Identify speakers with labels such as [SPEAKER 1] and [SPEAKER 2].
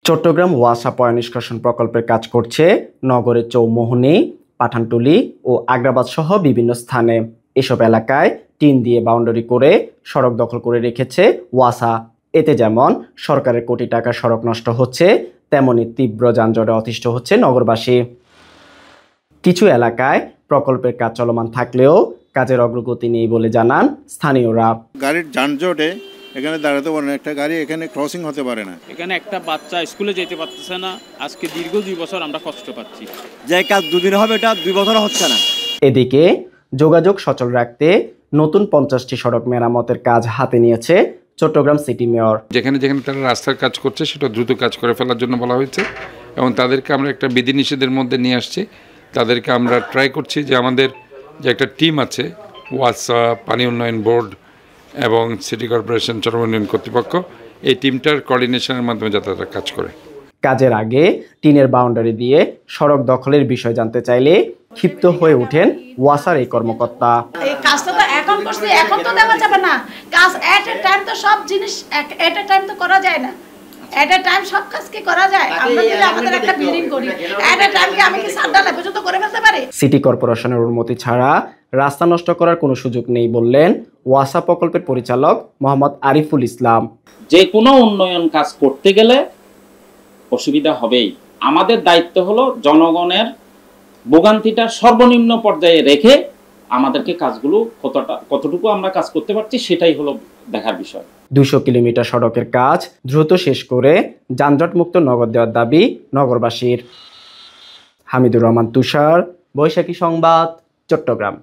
[SPEAKER 1] চট্টগ্রাম ওয়াসা পয় নিষ্কাশন প্রকল্পের কাজ করছে নগরের চৌমোহনী, পাঠানটুলি ও আগ্রাবাদ সহ বিভিন্ন স্থানে। এসব এলাকায় টিন দিয়ে বাউন্ডারি করে সড়ক দখল করে রেখেছে ওয়াসা। এতে যেমন সরকারের কোটি টাকার সড়ক নষ্ট হচ্ছে, তেমনি তীব্র যানজটে অতিষ্ঠ হচ্ছে নগরবাসী। কিছু এলাকায় প্রকল্পের কাজ চলমান থাকলেও কাজের অগ্রগতি নেই বলে জানান স্থানীয়রা।
[SPEAKER 2] গাড়ির যানজটে এখানে দাঁড়াতে পারে না, একটা গাড়ি এখানে ক্রসিং হতে পারে না।
[SPEAKER 3] এখানে একটা বাচ্চা স্কুলে যেতে পারতেছে না। আজকে দীর্ঘ 2 বছর আমরা কষ্ট পাচ্ছি।
[SPEAKER 4] যে কাজ 2 দিন হবে এটা 2 বছর হচ্ছে না।
[SPEAKER 1] এদিকে যোগাযোগ সচল রাখতে নতুন 50টি সড়ক মেরামতের কাজ হাতে নিয়েছে চট্টগ্রাম সিটি মেয়র।
[SPEAKER 5] যেখানে যেখানে তারা রাস্তার কাজ করছে সেটা দ্রুত কাজ করে ফেলার জন্য বলা হয়েছে এবং তাদেরকে আমরা একটা বিধিনিষেধের মধ্যে নিয়ে আসছি। তাদেরকে আমরা ট্রাই করছি যে আমাদের যে একটা টিম আছে ওয়াসা, পানি উন্নয়ন বোর্ড এবং সিটি কর্পোরেশন, চট্টগ্রাম উন্নয়ন কর্তৃপক্ষ, এই টিমটার কোঅর্ডিনেশনের মাধ্যমে যাতে তারা কাজ করে।
[SPEAKER 1] কাজের আগে টিনের বাউন্ডারি দিয়ে সড়ক দখলের বিষয় জানতে চাইলে ক্ষিপ্ত হয়ে ওঠেন ওয়াসার এই কর্মকর্তা।
[SPEAKER 6] এই কাজটা তো এখন করছি, এখন তো দেওয়া যাবে না। কাজ এট এ টাইম তো সব জিনিস এট এ টাইম তো করা যায় না। এট এ টাইম সব কাজ কি করা যায়? আমরা যদি আমাদের একটা বিল্ডিং করি এট এ টাইম কি আমি কি সাতটা পর্যন্ত করে ফেলতে পারি?
[SPEAKER 1] সিটি কর্পোরেশনের অনুমতি ছাড়া রাস্তা নষ্ট করার কোনো সুযোগ নেই বললেন ওয়াসা প্রকল্পের পরিচালক মোহাম্মদ আরিফুল ইসলাম।
[SPEAKER 7] যে কোনো উন্নয়ন কাজ করতে গেলে অসুবিধা হবেই। আমাদের দায়িত্ব হলো জনগণের ভোগান্তিটা সর্বনিম্ন পর্যায়ে রেখে আমাদেরকে কাজগুলো কতটুকু আমরা কাজ করতে পারছি সেটাই হলো দেখার বিষয়।
[SPEAKER 1] 200 কিলোমিটার সড়কের কাজ দ্রুত শেষ করে যানজটমুক্ত নগর দেওয়ার দাবি নগরবাসীর। হামিদুর রহমান তুষার, বৈশাখী সংবাদ, চট্টগ্রাম।